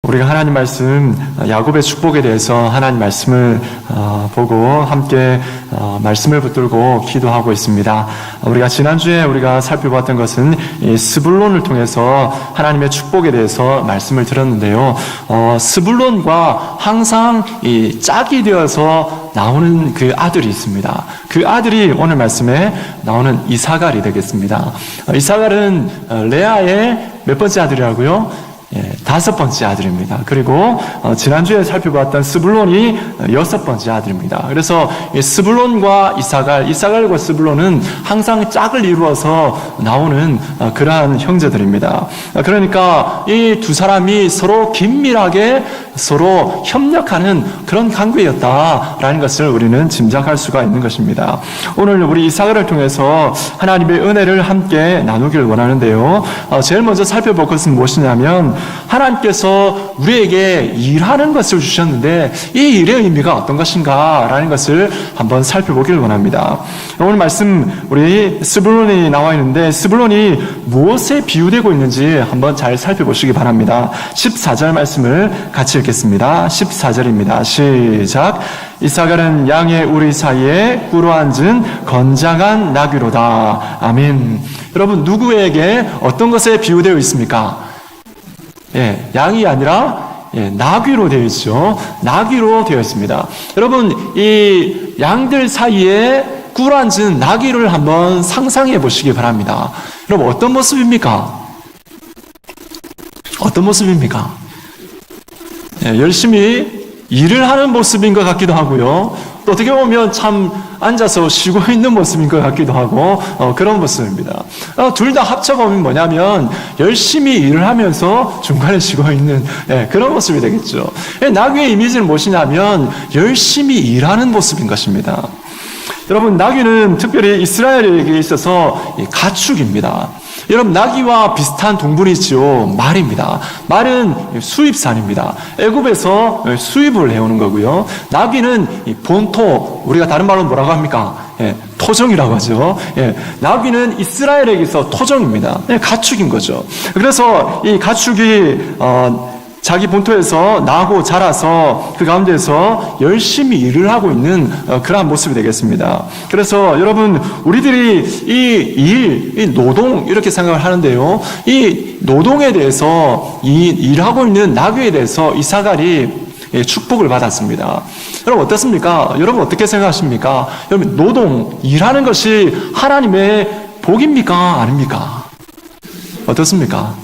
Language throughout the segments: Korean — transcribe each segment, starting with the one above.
우리가 하나님 말씀 야곱의 축복에 대해서 하나님 말씀을 보고 함께 말씀을 붙들고 기도하고 있습니다. 우리가 지난주에 우리가 살펴봤던 것은 이 스불론을 통해서 하나님의 축복에 대해서 말씀을 들었는데요. 스불론과 항상 이 짝이 되어서 나오는 그 아들이 있습니다. 그 아들이 오늘 말씀에 나오는 이사갈이 되겠습니다. 이사갈은 레아의 몇 번째 아들이라고요? 다섯 번째 아들입니다. 그리고 지난주에 살펴봤던 스불론이 여섯 번째 아들입니다. 그래서 스불론과 이사갈과 스불론은 항상 짝을 이루어서 나오는 그러한 형제들입니다. 그러니까 이 두 사람이 서로 긴밀하게 서로 협력하는 그런 관계였다라는 것을 우리는 짐작할 수가 있는 것입니다. 오늘 우리 이사갈을 통해서 하나님의 은혜를 함께 나누길 원하는데요. 제일 먼저 살펴볼 것은 무엇이냐면 하나님께서 우리에게 일하는 것을 주셨는데 이 일의 의미가 어떤 것인가 라는 것을 한번 살펴보길 원합니다. 오늘 말씀 우리 스불론이 나와 있는데 스불론이 무엇에 비유되고 있는지 한번 잘 살펴보시기 바랍니다. 14절 말씀을 같이 읽겠습니다. 14절입니다. 시작. 이사갈은 양의 우리 사이에 꿇어 앉은 건장한 나귀로다. 아멘. 여러분 누구에게 어떤 것에 비유되어 있습니까? 양이 아니라 나귀로 되어 있죠. 나귀로 되어 있습니다. 여러분 이 양들 사이에 꿇어앉은 나귀를 한번 상상해 보시기 바랍니다. 여러분 어떤 모습입니까? 어떤 모습입니까? 열심히 일을 하는 모습인 것 같기도 하고요. 또 어떻게 보면 참 앉아서 쉬고 있는 모습인 것 같기도 하고 그런 모습입니다. 둘 다 합쳐보면 뭐냐면 열심히 일을 하면서 중간에 쉬고 있는 그런 모습이 되겠죠. 나귀의 이미지는 무엇이냐면 열심히 일하는 모습인 것입니다. 여러분 나귀는 특별히 이스라엘에게 있어서 가축입니다. 여러분 나귀와 비슷한 동물이 있죠. 말입니다. 말은 수입산입니다. 애굽에서 수입을 해오는 거고요. 나귀는 본토, 우리가 다른 말로 뭐라고 합니까? 토종이라고 하죠. 나귀는 이스라엘에게서 토종입니다. 가축인 거죠. 그래서 이 가축이 자기 본토에서 나고 자라서 그 가운데서 열심히 일을 하고 있는 그러한 모습이 되겠습니다. 그래서 여러분 우리들이 이 노동 이렇게 생각을 하는데요. 이 노동에 대해서 이 일하고 있는 나귀에 대해서 이사갈이 축복을 받았습니다. 여러분 어떻습니까? 여러분 어떻게 생각하십니까? 여러분 노동, 일하는 것이 하나님의 복입니까? 아닙니까? 어떻습니까?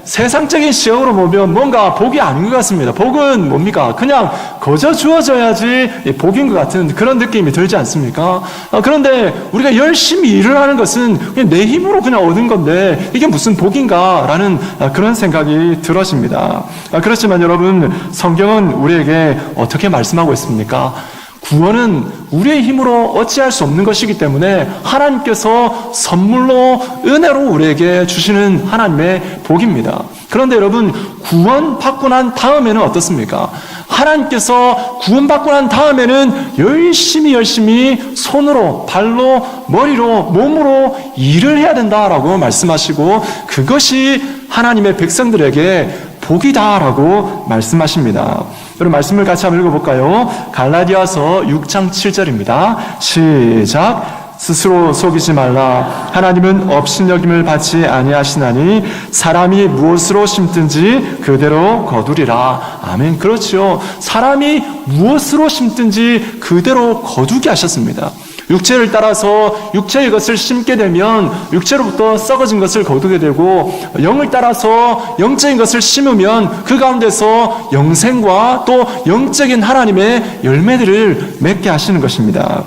세상적인 시각으로 보면 뭔가 복이 아닌 것 같습니다. 복은 뭡니까? 그냥 거저 주어져야지 복인 것 같은 그런 느낌이 들지 않습니까? 그런데 우리가 열심히 일을 하는 것은 그냥 내 힘으로 그냥 얻은 건데 이게 무슨 복인가? 라는 그런 생각이 들어집니다. 그렇지만 여러분 성경은 우리에게 어떻게 말씀하고 있습니까? 구원은 우리의 힘으로 어찌할 수 없는 것이기 때문에 하나님께서 선물로 은혜로 우리에게 주시는 하나님의 복입니다. 그런데 여러분 구원받고 난 다음에는 어떻습니까? 하나님께서 구원받고 난 다음에는 열심히 손으로, 발로, 머리로, 몸으로 일을 해야 된다라고 말씀하시고 그것이 하나님의 백성들에게 복이다라고 말씀하십니다. 여러분 말씀을 같이 한번 읽어볼까요? 갈라디아서 6장 7절입니다. 시작. 스스로 속이지 말라. 하나님은 업신여김을 받지 아니하시나니 사람이 무엇으로 심든지 그대로 거두리라. 아멘. 그렇죠. 사람이 무엇으로 심든지 그대로 거두게 하셨습니다. 육체를 따라서 육체의 것을 심게 되면 육체로부터 썩어진 것을 거두게 되고 영을 따라서 영적인 것을 심으면 그 가운데서 영생과 또 영적인 하나님의 열매들을 맺게 하시는 것입니다.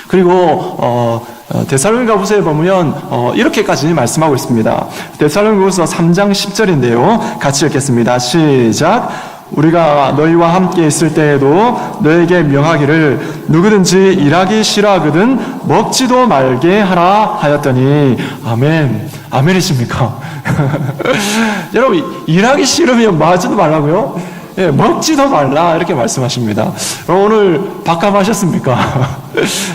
그리고 데살로니가후서에 보면 이렇게까지 말씀하고 있습니다. 데살로니가후서 3장 10절인데요. 같이 읽겠습니다. 시작. 우리가 너희와 함께 있을 때에도 너에게 명하기를 누구든지 일하기 싫어하거든 먹지도 말게 하라 하였더니 아멘. 아멘이십니까? 여러분 일하기 싫으면 뭐 하지도 말라고요? 먹지도 말라 이렇게 말씀하십니다. 오늘 밥값하셨습니까?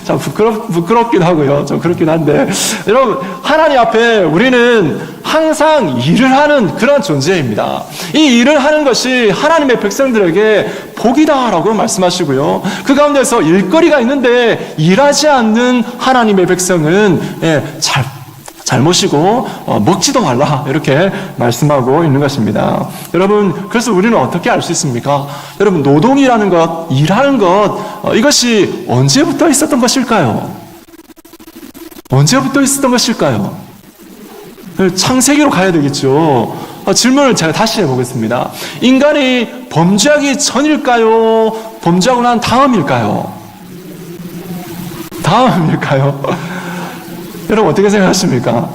참 부끄럽기도 하고요. 좀 그렇긴 한데 여러분 하나님 앞에 우리는 항상 일을 하는 그런 존재입니다. 이 일을 하는 것이 하나님의 백성들에게 복이다라고 말씀하시고요. 그 가운데서 일거리가 있는데 일하지 않는 하나님의 백성은 잘못이고 먹지도 말라 이렇게 말씀하고 있는 것입니다. 여러분 그래서 우리는 어떻게 알 수 있습니까? 여러분 노동이라는 것, 일하는 것 이것이 언제부터 있었던 것일까요? 언제부터 있었던 것일까요? 창세기로 가야 되겠죠. 질문을 제가 다시 해보겠습니다. 인간이 범죄하기 전일까요? 범죄하고 난 다음일까요? 다음일까요? 여러분 어떻게 생각하십니까?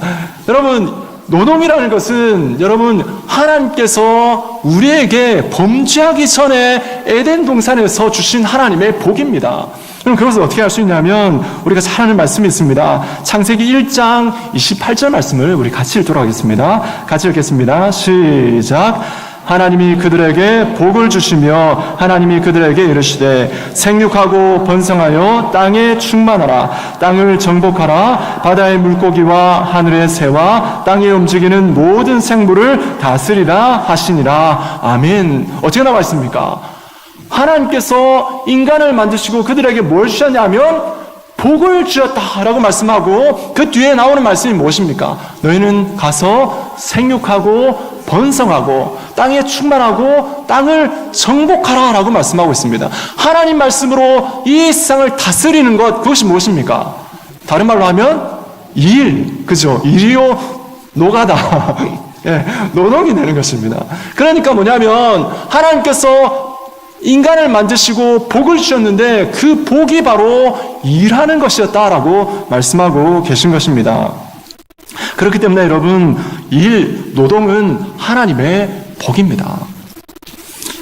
여러분 노동이라는 것은 여러분 하나님께서 우리에게 범죄하기 전에 에덴 동산에서 주신 하나님의 복입니다. 그럼 그것을 어떻게 할 수 있냐면 우리가 잘 아는 말씀이 있습니다. 창세기 1장 28절 말씀을 우리 같이 읽도록 하겠습니다. 같이 읽겠습니다. 시작. 하나님이 그들에게 복을 주시며 하나님이 그들에게 이르시되 생육하고 번성하여 땅에 충만하라. 땅을 정복하라. 바다의 물고기와 하늘의 새와 땅에 움직이는 모든 생물을 다스리라 하시니라. 아멘. 어떻게 나와 있습니까? 하나님께서 인간을 만드시고 그들에게 뭘 주셨냐면 복을 주셨다라고 말씀하고 그 뒤에 나오는 말씀이 무엇입니까? 너희는 가서 생육하고 번성하고 땅에 충만하고 땅을 정복하라 라고 말씀하고 있습니다. 하나님 말씀으로 이 세상을 다스리는 것, 그것이 무엇입니까? 다른 말로 하면 일, 그죠? 일이요 노가다. 노동이 되는 것입니다. 그러니까 뭐냐면 하나님께서 인간을 만드시고 복을 주셨는데 그 복이 바로 일하는 것이었다라고 말씀하고 계신 것입니다. 그렇기 때문에 여러분 노동은 하나님의 복입니다.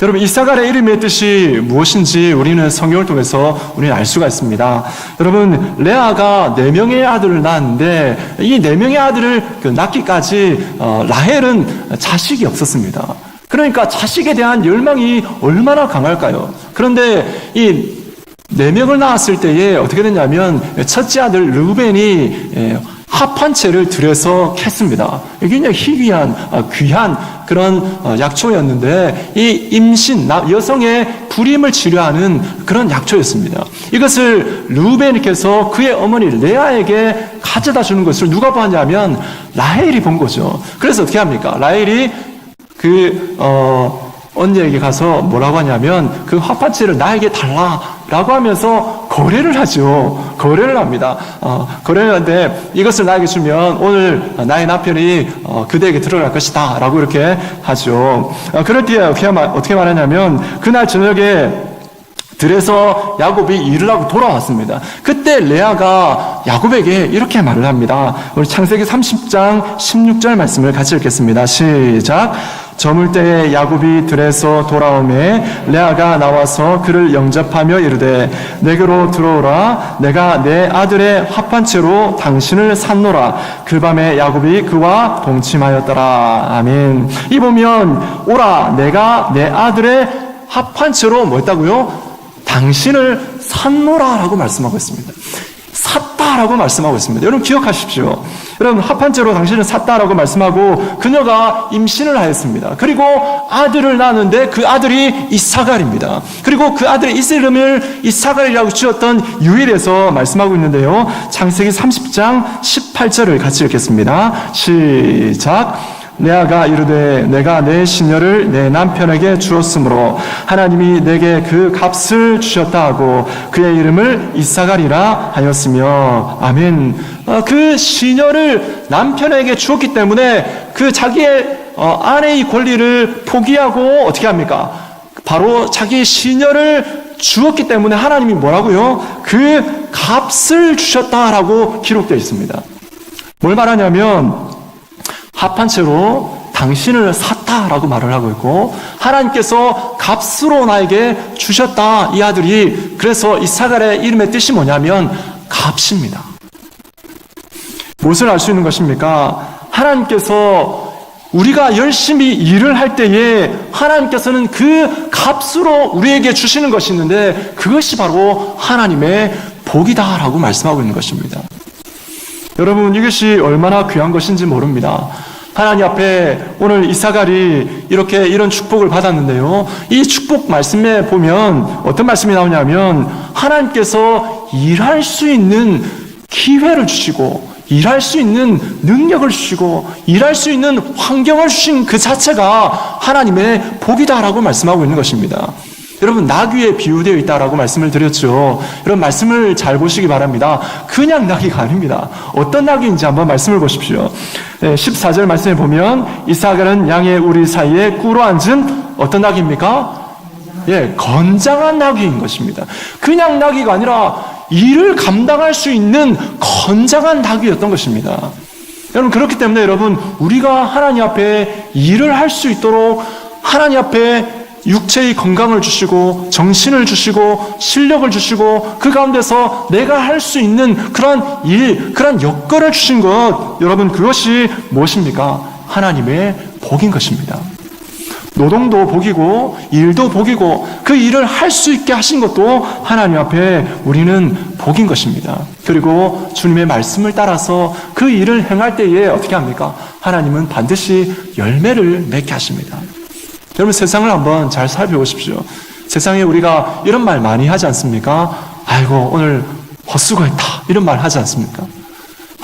여러분 이사갈의 이름의 뜻이 무엇인지 우리는 성경을 통해서 우리는 알 수가 있습니다. 여러분 레아가 4명의 아들을 낳았는데 이 4명의 아들을 낳기까지 라헬은 자식이 없었습니다. 그러니까 자식에 대한 열망이 얼마나 강할까요? 그런데 이 4명을 낳았을 때에 어떻게 됐냐면 첫째 아들 르우벤이 합한채를 들여서 캤습니다. 이게 굉장히 희귀한 귀한 그런 약초였는데 이 임신 여성의 불임을 치료하는 그런 약초였습니다. 이것을 르우벤께서 그의 어머니 레아에게 가져다 주는 것을 누가 보았냐면 라헬이 본 거죠. 그래서 어떻게 합니까? 라헬이 언니에게 가서 뭐라고 하냐면 그 화판채를 나에게 달라라고 하면서 거래를 하죠. 거래를 합니다. 거래를 하는데 이것을 나에게 주면 오늘 나의 남편이 그대에게 들어갈 것이다 라고 이렇게 하죠. 그럴 때 어떻게 말하냐면 그날 저녁에 들에서 야곱이 일을 하고 돌아왔습니다. 그때 레아가 야곱에게 이렇게 말을 합니다. 우리 창세기 30장 16절 말씀을 같이 읽겠습니다. 시작. 저물 때에 야곱이 들에서 돌아오매 레아가 나와서 그를 영접하며 이르되 내게로 들어오라. 내가 내 아들의 합판채로 당신을 샀노라. 그 밤에 야곱이 그와 동침하였더라. 아멘. 이 보면 오라 내가 내 아들의 합판채로 뭐 했다고요? 당신을 샀노라라고 말씀하고 있습니다. 샀다라고 말씀하고 있습니다. 여러분 기억하십시오. 여러분 합판죄로 당신을 샀다라고 말씀하고 그녀가 임신을 하였습니다. 그리고 아들을 낳았는데 그 아들이 이사갈입니다. 그리고 그 아들의 이름을 이사갈이라고 지었던 유일에서 말씀하고 있는데요. 창세기 30장 18절을 같이 읽겠습니다. 시작. 레아가 이르되 내가 내 시녀를 내 남편에게 주었으므로 하나님이 내게 그 값을 주셨다 하고 그의 이름을 이사갈이라 하였으며 아멘. 그 시녀를 남편에게 주었기 때문에 그 자기의 아내의 권리를 포기하고 어떻게 합니까? 바로 자기의 시녀를 주었기 때문에 하나님이 뭐라고요? 그 값을 주셨다라고 기록되어 있습니다. 뭘 말하냐면 합판채로 당신을 샀다라고 말을 하고 있고 하나님께서 값으로 나에게 주셨다. 이 아들이 그래서 이사갈의 이름의 뜻이 뭐냐면 값입니다. 무엇을 알 수 있는 것입니까? 하나님께서 우리가 열심히 일을 할 때에 하나님께서는 그 값으로 우리에게 주시는 것이 있는데 그것이 바로 하나님의 복이다라고 말씀하고 있는 것입니다. 여러분, 이것이 얼마나 귀한 것인지 모릅니다. 하나님 앞에 오늘 이사갈이 이런 축복을 받았는데요. 이 축복 말씀에 보면 어떤 말씀이 나오냐면 하나님께서 일할 수 있는 기회를 주시고 일할 수 있는 능력을 주시고 일할 수 있는 환경을 주신 그 자체가 하나님의 복이다라고 말씀하고 있는 것입니다. 여러분, 나귀에 비유되어 있다라고 말씀을 드렸죠. 여러분, 말씀을 잘 보시기 바랍니다. 그냥 나귀가 아닙니다. 어떤 나귀인지 한번 말씀을 보십시오. 14절 말씀에 보면 이사갈은 양의 우리 사이에 꿇어 앉은 어떤 나귀입니까? 건장한 나귀인 것입니다. 그냥 나귀가 아니라 일을 감당할 수 있는 건장한 나귀였던 것입니다. 여러분, 그렇기 때문에 여러분, 우리가 하나님 앞에 일을 할 수 있도록 하나님 앞에 육체의 건강을 주시고 정신을 주시고 실력을 주시고 그 가운데서 내가 할 수 있는 그런 일, 그런 여건을 주신 것, 여러분, 그것이 무엇입니까? 하나님의 복인 것입니다. 노동도 복이고 일도 복이고 그 일을 할 수 있게 하신 것도 하나님 앞에 우리는 복인 것입니다. 그리고 주님의 말씀을 따라서 그 일을 행할 때에 어떻게 합니까? 하나님은 반드시 열매를 맺게 하십니다. 여러분, 세상을 한번 잘 살펴보십시오. 세상에 우리가 이런 말 많이 하지 않습니까? 아이고, 오늘 헛수고했다, 이런 말 하지 않습니까?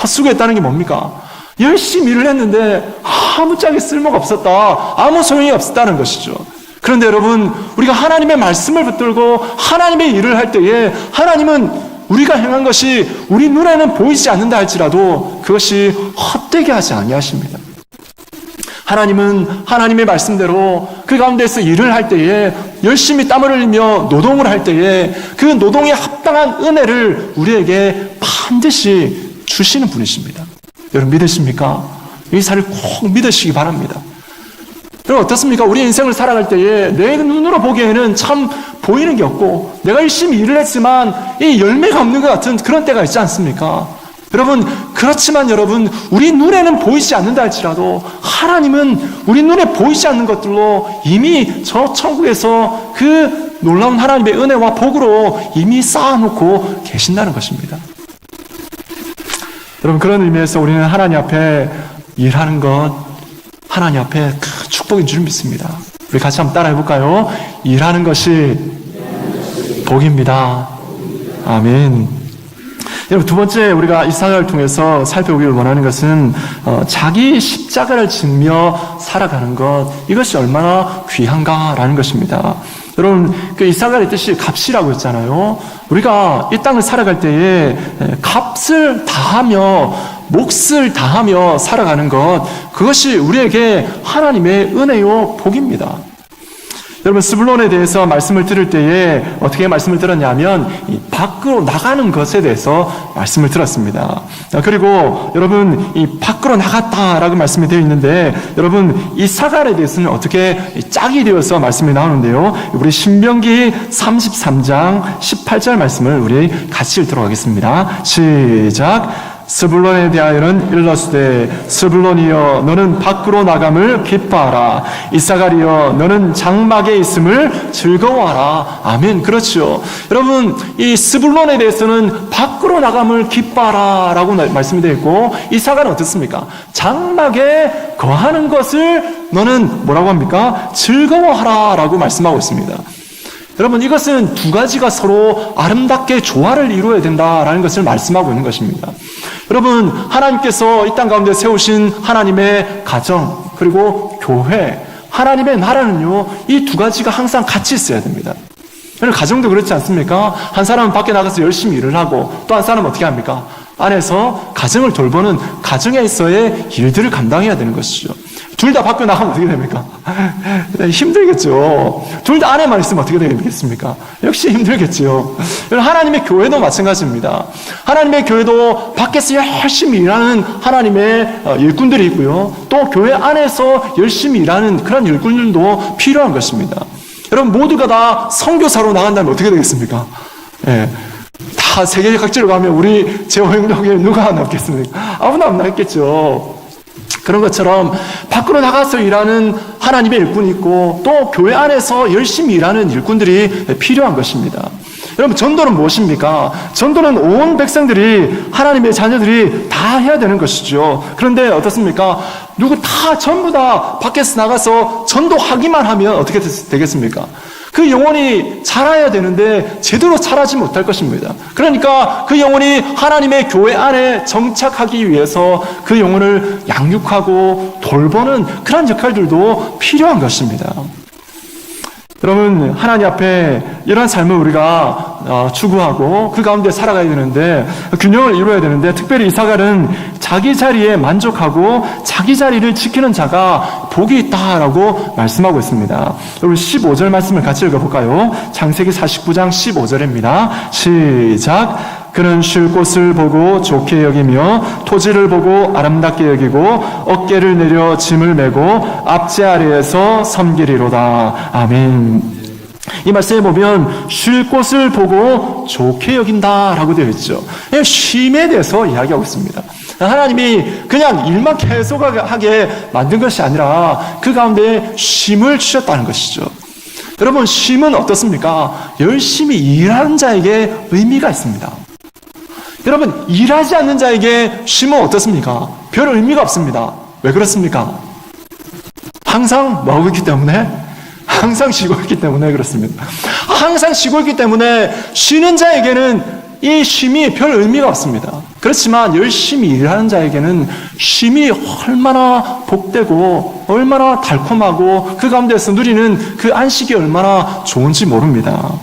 헛수고했다는 게 뭡니까? 열심히 일을 했는데 아무짝에 쓸모가 없었다, 아무 소용이 없었다는 것이죠. 그런데 여러분, 우리가 하나님의 말씀을 붙들고 하나님의 일을 할 때에 하나님은 우리가 행한 것이 우리 눈에는 보이지 않는다 할지라도 그것이 헛되게 하지 아니하십니다. 하나님은 하나님의 말씀대로 그 가운데서 일을 할 때에 열심히 땀을 흘리며 노동을 할 때에 그 노동에 합당한 은혜를 우리에게 반드시 주시는 분이십니다. 여러분, 믿으십니까? 이 사실을 꼭 믿으시기 바랍니다. 여러분, 어떻습니까? 우리 인생을 살아갈 때에 내 눈으로 보기에는 참 보이는 게 없고 내가 열심히 일을 했지만 이 열매가 없는 것 같은 그런 때가 있지 않습니까? 여러분, 그렇지만 여러분, 우리 눈에는 보이지 않는다 할지라도 하나님은 우리 눈에 보이지 않는 것들로 이미 저 천국에서 그 놀라운 하나님의 은혜와 복으로 이미 쌓아놓고 계신다는 것입니다. 여러분, 그런 의미에서 우리는 하나님 앞에 일하는 것, 하나님 앞에 큰 축복인 줄 믿습니다. 우리 같이 한번 따라해 볼까요? 일하는 것이 복입니다. 아멘. 여러분, 두 번째 우리가 이사갈을 통해서 살펴보기를 원하는 것은 자기 십자가를 지며 살아가는 것, 이것이 얼마나 귀한가라는 것입니다. 여러분, 그 이사갈의 뜻이 값이라고 했잖아요. 우리가 이 땅을 살아갈 때에 값을 다하며 몫을 다하며 살아가는 것, 그것이 우리에게 하나님의 은혜요 복입니다. 여러분, 스불론에 대해서 말씀을 들을 때에 어떻게 말씀을 들었냐면 이 밖으로 나가는 것에 대해서 말씀을 들었습니다. 그리고 여러분, 이 밖으로 나갔다라고 말씀이 되어 있는데 여러분, 이 사갈에 대해서는 어떻게 짝이 되어서 말씀이 나오는데요. 우리 신명기 33장 18절 말씀을 우리 같이 읽도록 하겠습니다. 시작. 스불론에 대하여는 일러스되 스불론이여 너는 밖으로 나감을 기뻐하라. 이사갈이여 너는 장막에 있음을 즐거워하라. 아멘. 그렇죠. 여러분, 이 스불론에 대해서는 밖으로 나감을 기뻐하라 라고 말씀이 되어 있고, 이사갈은 어떻습니까? 장막에 거하는 것을 너는 뭐라고 합니까? 즐거워하라 라고 말씀하고 있습니다. 여러분, 이것은 두 가지가 서로 아름답게 조화를 이루어야 된다라는 것을 말씀하고 있는 것입니다. 여러분, 하나님께서 이 땅 가운데 세우신 하나님의 가정, 그리고 교회, 하나님의 나라는요, 이 두 가지가 항상 같이 있어야 됩니다. 여러분, 가정도 그렇지 않습니까? 한 사람은 밖에 나가서 열심히 일을 하고 또 한 사람은 어떻게 합니까? 안에서 가정을 돌보는 가정에서의 일들을 감당해야 되는 것이죠. 둘 다 밖에 나가면 어떻게 됩니까? 힘들겠죠. 둘 다 안에만 있으면 어떻게 되겠습니까? 역시 힘들겠죠. 하나님의 교회도 마찬가지입니다. 하나님의 교회도 밖에서 열심히 일하는 하나님의 일꾼들이 있고요. 또 교회 안에서 열심히 일하는 그런 일꾼들도 필요한 것입니다. 여러분, 모두가 다 선교사로 나간다면 어떻게 되겠습니까? 예. 다 세계 각지로 가면 우리 제호행동에 누가 남겠습니까? 아무나 안 남겠죠. 그런 것처럼 밖으로 나가서 일하는 하나님의 일꾼이 있고 또 교회 안에서 열심히 일하는 일꾼들이 필요한 것입니다. 여러분, 전도는 무엇입니까? 전도는 온 백성들이, 하나님의 자녀들이 다 해야 되는 것이죠. 그런데 어떻습니까? 전부 다 밖에서 나가서 전도하기만 하면 어떻게 되겠습니까? 그 영혼이 자라야 되는데 제대로 자라지 못할 것입니다. 그러니까 그 영혼이 하나님의 교회 안에 정착하기 위해서 그 영혼을 양육하고 돌보는 그런 역할들도 필요한 것입니다. 여러분, 하나님 앞에 이러한 삶을 우리가 추구하고 그 가운데 살아가야 되는데, 균형을 이루어야 되는데, 특별히 이사갈은 자기 자리에 만족하고 자기 자리를 지키는 자가 복이 있다라고 말씀하고 있습니다. 여러분, 15절 말씀을 같이 읽어볼까요? 창세기 49장 15절입니다. 시작. 그는 쉴 곳을 보고 좋게 여기며 토지를 보고 아름답게 여기고 어깨를 내려 짐을 메고 압제 아래에서 섬기리로다. 아멘. 이 말씀에 보면 쉴 곳을 보고 좋게 여긴다라고 되어 있죠. 쉼에 대해서 이야기하고 있습니다. 하나님이 그냥 일만 계속하게 만든 것이 아니라 그 가운데 쉼을 주셨다는 것이죠. 여러분, 쉼은 어떻습니까? 열심히 일하는 자에게 의미가 있습니다. 여러분, 일하지 않는 자에게 쉼은 어떻습니까? 별 의미가 없습니다. 왜 그렇습니까? 항상 뭐하고 있기 때문에? 항상 쉬고 있기 때문에 그렇습니다. 항상 쉬고 있기 때문에 쉬는 자에게는 이 쉼이 별 의미가 없습니다. 그렇지만 열심히 일하는 자에게는 쉼이 얼마나 복되고 얼마나 달콤하고 그 가운데서 누리는 그 안식이 얼마나 좋은지 모릅니다.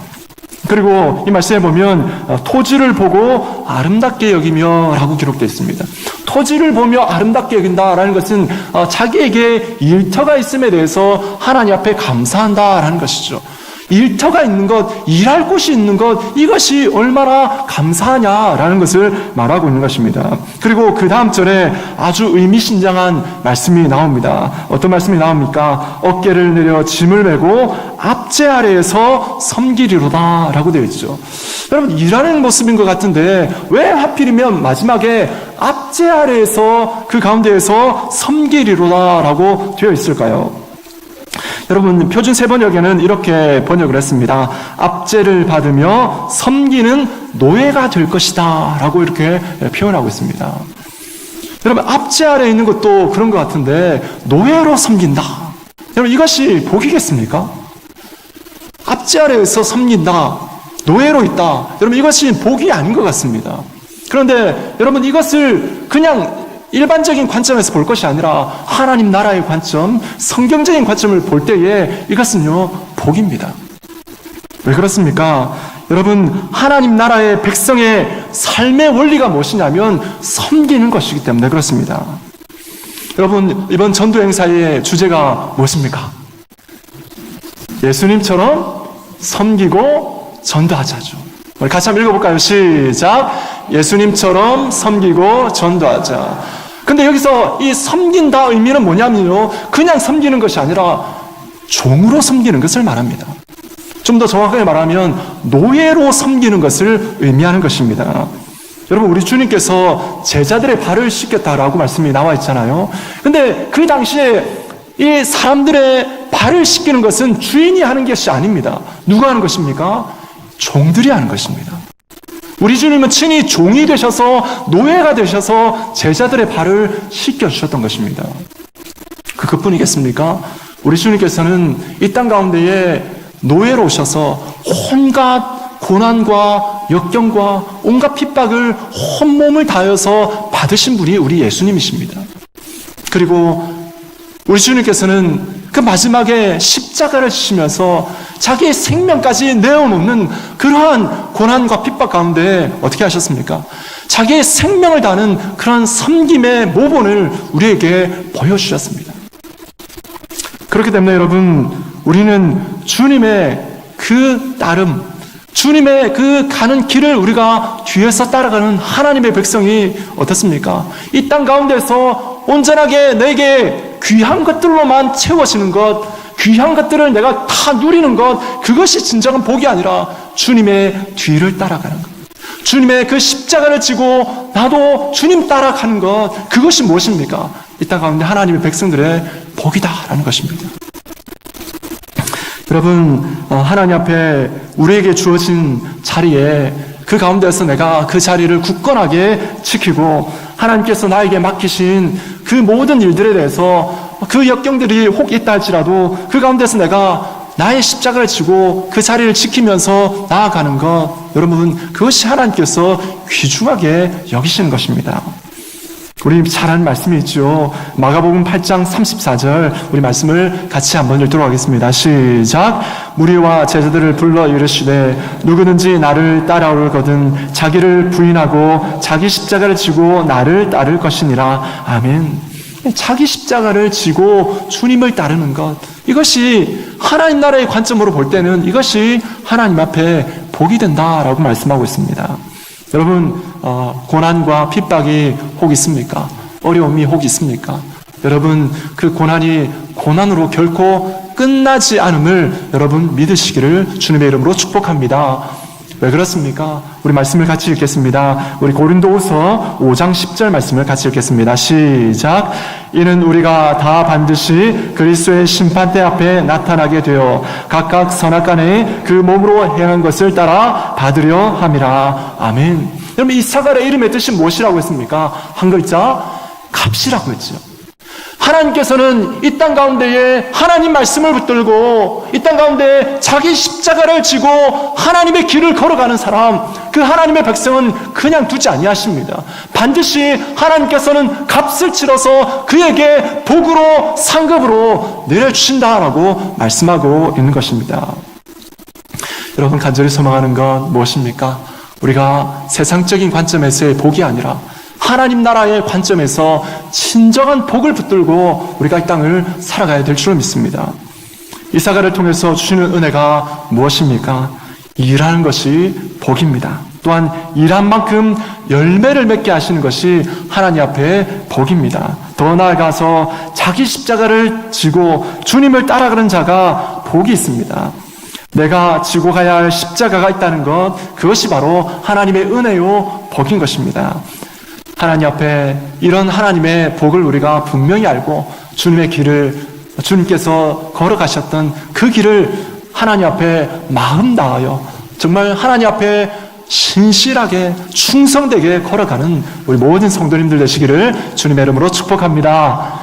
그리고 이 말씀에 보면 토지를 보고 아름답게 여기며 라고 기록되어 있습니다. 토지를 보며 아름답게 여긴다라는 것은 자기에게 일터가 있음에 대해서 하나님 앞에 감사한다라는 것이죠. 일터가 있는 것, 일할 곳이 있는 것, 이것이 얼마나 감사하냐라는 것을 말하고 있는 것입니다. 그리고 그 다음 절에 아주 의미심장한 말씀이 나옵니다. 어떤 말씀이 나옵니까? 어깨를 내려 짐을 메고 압제 아래에서 섬기리로다 라고 되어 있죠. 여러분, 일하는 모습인 것 같은데 왜 하필이면 마지막에 압제 아래에서 그 가운데에서 섬기리로다 라고 되어 있을까요? 여러분, 표준 세번역에는 이렇게 번역을 했습니다. 압제를 받으며 섬기는 노예가 될 것이다 라고 이렇게 표현하고 있습니다. 여러분, 압제 아래에 있는 것도 그런 것 같은데 노예로 섬긴다. 여러분, 이것이 복이겠습니까? 압제 아래에서 섬긴다, 노예로 있다. 여러분, 이것이 복이 아닌 것 같습니다. 그런데 여러분, 이것을 그냥 일반적인 관점에서 볼 것이 아니라 하나님 나라의 관점, 성경적인 관점을 볼 때에 이것은요, 복입니다. 왜 그렇습니까? 여러분, 하나님 나라의 백성의 삶의 원리가 무엇이냐면 섬기는 것이기 때문에 그렇습니다. 여러분, 이번 전도 행사의 주제가 무엇입니까? 예수님처럼 섬기고 전도하자죠. 우리 같이 한번 읽어볼까요? 시작. 예수님처럼 섬기고 전도하자. 근데 여기서 이 섬긴다 의미는 뭐냐면요, 그냥 섬기는 것이 아니라 종으로 섬기는 것을 말합니다. 좀 더 정확하게 말하면 노예로 섬기는 것을 의미하는 것입니다. 여러분, 우리 주님께서 제자들의 발을 씻겼다라고 말씀이 나와 있잖아요. 근데 그 당시에 이 사람들의 발을 씻기는 것은 주인이 하는 것이 아닙니다. 누가 하는 것입니까? 종들이 하는 것입니다. 우리 주님은 친히 종이 되셔서 노예가 되셔서 제자들의 발을 씻겨주셨던 것입니다. 그것뿐이겠습니까? 우리 주님께서는 이 땅 가운데에 노예로 오셔서 온갖 고난과 역경과 온갖 핍박을 온몸을 다해서 받으신 분이 우리 예수님이십니다. 그리고 우리 주님께서는 그 마지막에 십자가를 지시면서 자기의 생명까지 내어놓는 그러한 고난과 핍박 가운데 어떻게 하셨습니까? 자기의 생명을 다하는 그런 섬김의 모본을 우리에게 보여주셨습니다. 그렇기 때문에 여러분, 우리는 주님의 그 따름, 주님의 그 가는 길을 우리가 뒤에서 따라가는 하나님의 백성이 어떻습니까? 이 땅 가운데서 온전하게 내게 귀한 것들로만 채워지는 것, 귀한 것들을 내가 다 누리는 것, 그것이 진정한 복이 아니라 주님의 뒤를 따라가는 것, 주님의 그 십자가를 지고 나도 주님 따라가는 것, 그것이 무엇입니까? 이 땅 가운데 하나님의 백성들의 복이다라는 것입니다. 여러분, 하나님 앞에 우리에게 주어진 자리에 그 가운데서 내가 그 자리를 굳건하게 지키고 하나님께서 나에게 맡기신 그 모든 일들에 대해서 그 역경들이 혹 있다 할지라도 그 가운데서 내가 나의 십자가를 지고 그 자리를 지키면서 나아가는 것, 여러분, 그것이 하나님께서 귀중하게 여기시는 것입니다. 우리 잘 아는 말씀이 있죠. 마가복음 8장 34절 우리 말씀을 같이 한번 읽도록 하겠습니다. 시작. 무리와 제자들을 불러 이르시되 누구든지 나를 따라오려거든 자기를 부인하고 자기 십자가를 지고 나를 따를 것이니라. 아멘. 자기 십자가를 지고 주님을 따르는 것, 이것이 하나님 나라의 관점으로 볼 때는 이것이 하나님 앞에 복이 된다라고 말씀하고 있습니다. 여러분, 고난과 핍박이 혹 있습니까? 어려움이 혹 있습니까? 여러분, 그 고난이 고난으로 결코 끝나지 않음을 여러분 믿으시기를 주님의 이름으로 축복합니다. 왜 그렇습니까? 우리 말씀을 같이 읽겠습니다. 우리 고린도후서 5장 10절 말씀을 같이 읽겠습니다. 시작. 이는 우리가 다 반드시 그리스도의 심판대 앞에 나타나게 되어 각각 선악간에 그 몸으로 행한 것을 따라 받으려 함이라. 아멘. 여러분, 이 사갈의 이름의 뜻이 무엇이라고 했습니까? 한 글자, 값이라고 했죠. 하나님께서는 이 땅 가운데에 하나님 말씀을 붙들고 이 땅 가운데 자기 십자가를 지고 하나님의 길을 걸어가는 사람, 그 하나님의 백성은 그냥 두지 아니하십니다. 반드시 하나님께서는 값을 치러서 그에게 복으로 상급으로 내려주신다라고 말씀하고 있는 것입니다. 여러분, 간절히 소망하는 건 무엇입니까? 우리가 세상적인 관점에서의 복이 아니라 하나님 나라의 관점에서 진정한 복을 붙들고 우리가 이 땅을 살아가야 될 줄로 믿습니다. 이사가를 통해서 주시는 은혜가 무엇입니까? 일하는 것이 복입니다. 또한 일한 만큼 열매를 맺게 하시는 것이 하나님 앞에 복입니다. 더 나아가서 자기 십자가를 지고 주님을 따라가는 자가 복이 있습니다. 내가 지고 가야 할 십자가가 있다는 것, 그것이 바로 하나님의 은혜요 복인 것입니다. 하나님 앞에 이런 하나님의 복을 우리가 분명히 알고 주님의 길을, 주님께서 걸어가셨던 그 길을 하나님 앞에 마음 다하여 정말 하나님 앞에 신실하게 충성되게 걸어가는 우리 모든 성도님들 되시기를 주님의 이름으로 축복합니다.